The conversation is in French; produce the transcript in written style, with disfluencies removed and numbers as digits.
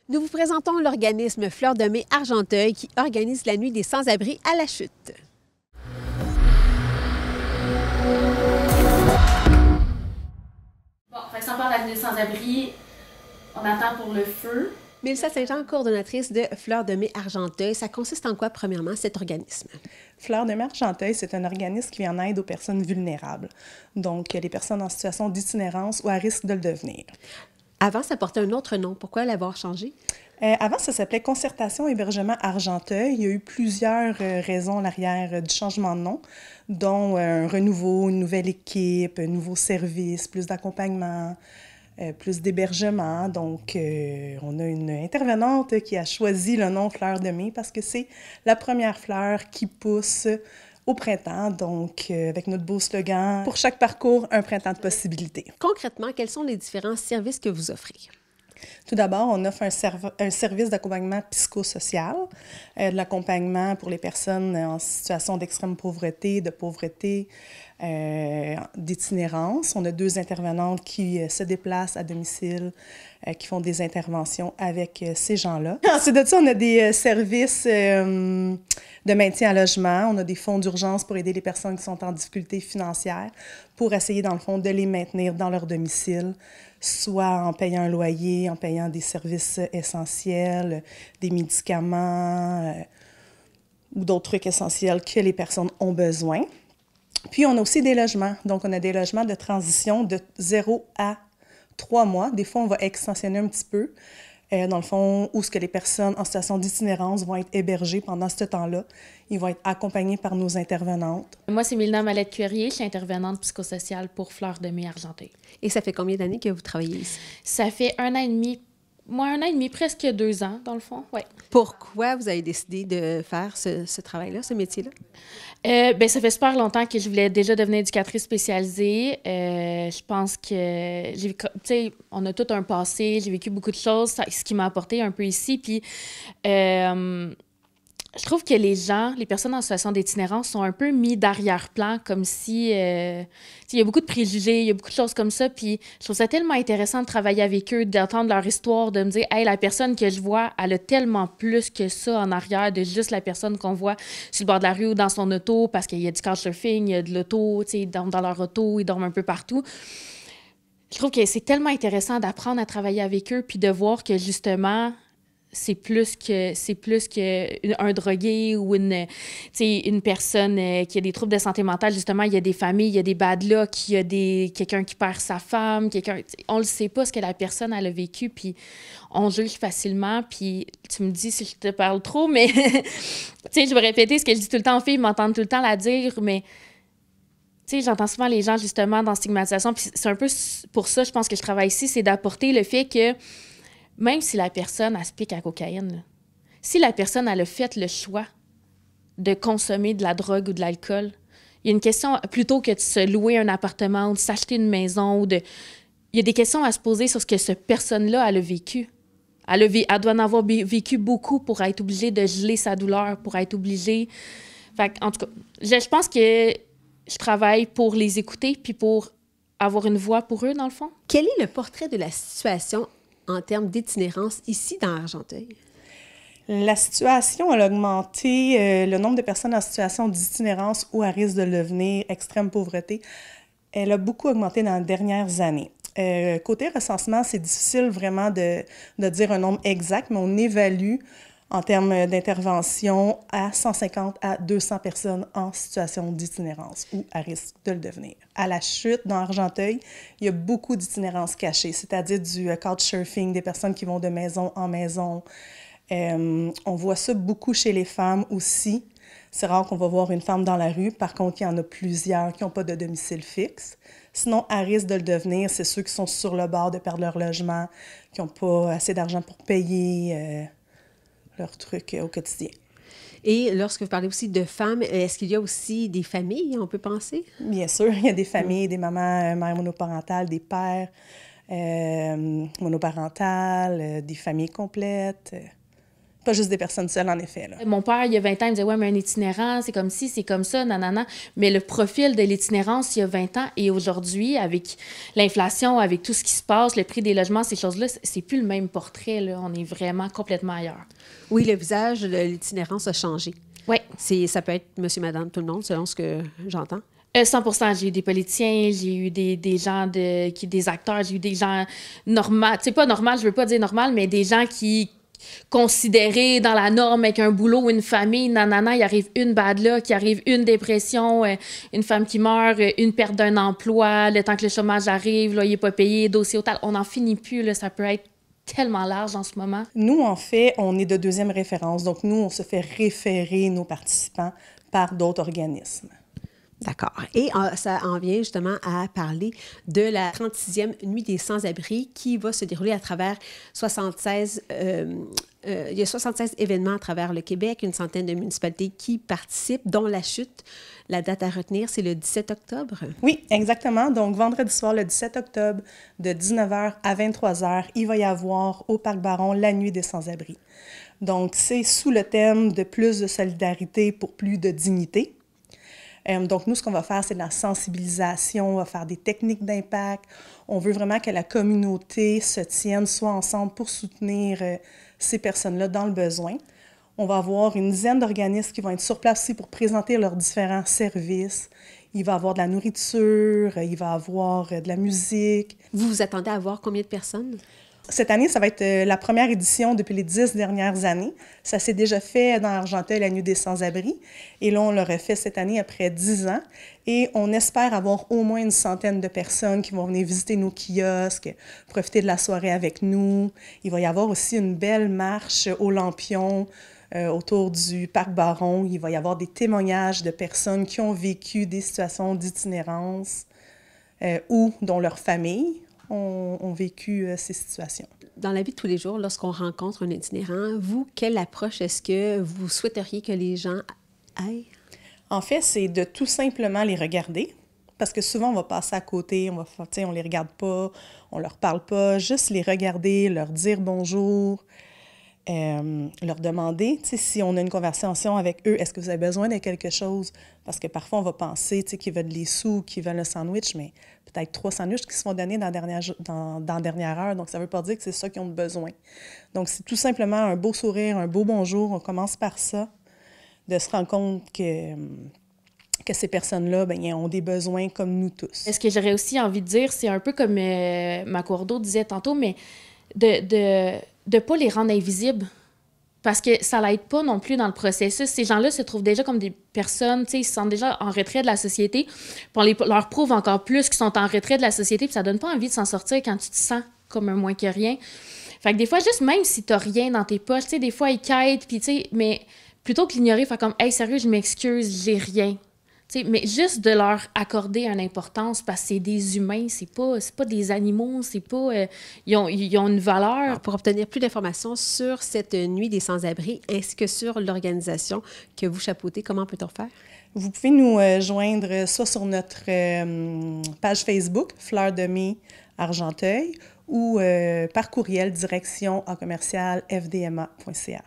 Nous vous présentons l'organisme Fleur de Mai Argenteuil qui organise la nuit des sans-abri à la Chute. Bon, fait que si on parle de la nuit des sans-abri, on attend pour le feu. Mélissa Saint-Jean, coordonnatrice de Fleur de Mai Argenteuil. Ça consiste en quoi, premièrement, cet organisme? Fleur de Mai Argenteuil, c'est un organisme qui vient en aide aux personnes vulnérables, donc les personnes en situation d'itinérance ou à risque de le devenir. Avant, ça portait un autre nom. Pourquoi l'avoir changé? Avant, ça s'appelait Concertation Hébergement Argenteuil. Il y a eu plusieurs raisons en arrière du changement de nom, dont un renouveau, une nouvelle équipe, un nouveau service, plus d'accompagnement, plus d'hébergement. Donc, on a une intervenante qui a choisi le nom Fleur de Mai parce que c'est la première fleur qui pousse au printemps, donc avec notre beau slogan « Pour chaque parcours, un printemps de possibilités ». Concrètement, quels sont les différents services que vous offrez? Tout d'abord, on offre un service d'accompagnement psychosocial, de l'accompagnement pour les personnes en situation d'extrême pauvreté, d'itinérance. On a 2 intervenantes qui se déplacent à domicile, qui font des interventions avec ces gens-là. Ensuite de ça, on a des services de maintien à logement. On a des fonds d'urgence pour aider les personnes qui sont en difficulté financière, pour essayer, dans le fond, de les maintenir dans leur domicile, soit en payant un loyer, en payant des services essentiels, des médicaments ou d'autres trucs essentiels que les personnes ont besoin. Puis, on a aussi des logements. Donc, on a des logements de transition de 0 à 3 mois. Des fois, on va extensionner un petit peu, dans le fond, où ce que les personnes en situation d'itinérance vont être hébergées pendant ce temps-là. Ils vont être accompagnés par nos intervenantes. Moi, c'est Mélina Mallette-Cuerier, je suis intervenante psychosociale pour Fleur de Mai Argenteuil. Et ça fait combien d'années que vous travaillez ici? Ça fait 1 an et demi, presque 2 ans, dans le fond, oui. Pourquoi vous avez décidé de faire ce travail-là, ce métier-là? Ça fait super longtemps que je voulais déjà devenir éducatrice spécialisée. Je pense que, tu sais, on a tout un passé, j'ai vécu beaucoup de choses, ce qui m'a apporté un peu ici. Puis, je trouve que les personnes en situation d'itinérance sont un peu mis d'arrière-plan, comme si, il y a beaucoup de préjugés, il y a beaucoup de choses comme ça, puis je trouve ça tellement intéressant de travailler avec eux, d'entendre leur histoire, de me dire, hey, la personne que je vois, elle a tellement plus que ça en arrière de juste la personne qu'on voit sur le bord de la rue ou dans son auto, parce qu'il y a du couchsurfing, il y a de l'auto, tu sais, ils dorment dans leur auto, ils dorment un peu partout. Je trouve que c'est tellement intéressant d'apprendre à travailler avec eux, puis de voir que justement, c'est plus que un drogué ou une personne qui a des troubles de santé mentale. Justement, il y a des familles, il y a des bad luck, il y a quelqu'un qui perd sa femme, on le sait pas ce que la personne elle a vécu, puis on juge facilement, puis tu me dis si je te parle trop, mais je vais répéter ce que je dis tout le temps aux filles, ils m'entendent tout le temps la dire, mais j'entends souvent les gens justement dans stigmatisation, puis c'est un peu pour ça, je pense que je travaille ici, c'est d'apporter le fait que même si la personne, elle se pique à la cocaïne, là, si la personne, elle a fait le choix de consommer de la drogue ou de l'alcool, il y a une question, plutôt que de se louer un appartement ou de s'acheter une maison, il y a des questions à se poser sur ce que cette personne-là, elle a vécu. Elle doit en avoir vécu beaucoup pour être obligée de geler sa douleur, pour être obligée... Fait, en tout cas, je pense que je travaille pour les écouter puis pour avoir une voix pour eux, dans le fond. Quel est le portrait de la situation en termes d'itinérance ici dans Argenteuil? La situation a augmenté, le nombre de personnes en situation d'itinérance ou à risque de le devenir, extrême pauvreté, elle a beaucoup augmenté dans les dernières années. Côté recensement, c'est difficile vraiment de dire un nombre exact, mais on évalue en termes d'intervention à 150 à 200 personnes en situation d'itinérance ou à risque de le devenir. À la Chute, dans Argenteuil, il y a beaucoup d'itinérance cachée, c'est-à-dire du couchsurfing, des personnes qui vont de maison en maison. On voit ça beaucoup chez les femmes aussi. C'est rare qu'on va voir une femme dans la rue. Par contre, il y en a plusieurs qui n'ont pas de domicile fixe. Sinon, à risque de le devenir, c'est ceux qui sont sur le bord de perdre leur logement, qui n'ont pas assez d'argent pour payer leurs trucs au quotidien. Et lorsque vous parlez aussi de femmes, est-ce qu'il y a aussi des familles, on peut penser? Bien sûr, il y a des familles, des mamans, mères monoparentales, des pères monoparentales, des familles complètes Pas juste des personnes seules, en effet. Là. Mon père, il y a 20 ans, il me disait « Ouais, mais un itinérant, c'est comme ci, c'est comme ça, nanana. » Mais le profil de l'itinérance, il y a 20 ans et aujourd'hui, avec l'inflation, avec tout ce qui se passe, le prix des logements, ces choses-là, c'est plus le même portrait, là. On est vraiment complètement ailleurs. Oui, le visage de l'itinérance a changé. Oui. Ça peut être monsieur, madame, tout le monde, selon ce que j'entends. 100%. J'ai eu des politiciens, j'ai eu des gens, des acteurs, j'ai eu des gens normaux. Tu sais, pas normal, je veux pas dire normal, mais des gens qui considérés dans la norme avec un boulot ou une famille, nanana, il arrive une bad luck, il arrive une dépression, une femme qui meurt, une perte d'un emploi, le temps que le chômage arrive, là, il n'est pas payé, dossier total, on n'en finit plus, là, ça peut être tellement large en ce moment. Nous, en fait, on est de deuxième référence, donc nous, on se fait référer nos participants par d'autres organismes. D'accord. Et ça en vient justement à parler de la 36e Nuit des sans-abri qui va se dérouler à travers 76... il y a 76 événements à travers le Québec, une centaine de municipalités qui participent, dont La Chute. La date à retenir, c'est le 17 octobre. Oui, exactement. Donc, vendredi soir, le 17 octobre, de 19h à 23h, il va y avoir au Parc Baron la Nuit des sans-abri. Donc, c'est sous le thème de plus de solidarité pour plus de dignité. Donc, nous, ce qu'on va faire, c'est de la sensibilisation, on va faire des techniques d'impact. On veut vraiment que la communauté se tienne, soit ensemble pour soutenir ces personnes-là dans le besoin. On va avoir une dizaine d'organismes qui vont être sur place aussi pour présenter leurs différents services. Il va y avoir de la nourriture, il va y avoir de la musique. Vous vous attendez à voir combien de personnes? Cette année, ça va être la première édition depuis les 10 dernières années. Ça s'est déjà fait dans Argenteuil, la Nuit des sans-abri. Et là, on le refait cette année après 10 ans. Et on espère avoir au moins une centaine de personnes qui vont venir visiter nos kiosques, profiter de la soirée avec nous. Il va y avoir aussi une belle marche aux lampions autour du Parc Baron. Il va y avoir des témoignages de personnes qui ont vécu des situations d'itinérance ou dont leur famille ont vécu ces situations. Dans la vie de tous les jours, lorsqu'on rencontre un itinérant, vous, quelle approche est-ce que vous souhaiteriez que les gens aient? En fait, c'est de tout simplement les regarder, parce que souvent, on va passer à côté, on les regarde pas, on leur parle pas, juste les regarder, leur dire bonjour, leur demander, si on a une conversation avec eux, est-ce que vous avez besoin de quelque chose? Parce que parfois, on va penser qu'ils veulent des sous, qu'ils veulent un sandwich, mais peut-être 3 sandwichs qui se font donner dans la dernière heure. Donc, ça ne veut pas dire que c'est ça qu'ils ont besoin. Donc, c'est tout simplement un beau sourire, un beau bonjour. On commence par ça, de se rendre compte que ces personnes-là, bien, ont des besoins comme nous tous. Ce que j'aurais aussi envie de dire, c'est un peu comme ma cour d'eau disait tantôt, mais de pas les rendre invisibles. Parce que ça l'aide pas non plus dans le processus. Ces gens-là se trouvent déjà comme des personnes, tu sais, ils se sentent déjà en retrait de la société. Puis on leur prouve encore plus qu'ils sont en retrait de la société, puis ça donne pas envie de s'en sortir quand tu te sens comme un moins que rien. Fait que des fois, juste même si t'as rien dans tes poches, tu sais, des fois, ils quittent, puis tu sais, mais plutôt que l'ignorer, faire comme « Hey, sérieux, je m'excuse, j'ai rien ». T'sais, mais juste de leur accorder une importance parce que c'est des humains, c'est pas des animaux, c'est pas... ils ont une valeur. Alors, pour obtenir plus d'informations sur cette Nuit des sans-abri ainsi que sur l'organisation que vous chapeautez, comment peut-on faire? Vous pouvez nous joindre soit sur notre page Facebook, Fleur de Mai Argenteuil, ou par courriel direction@fdma.ca.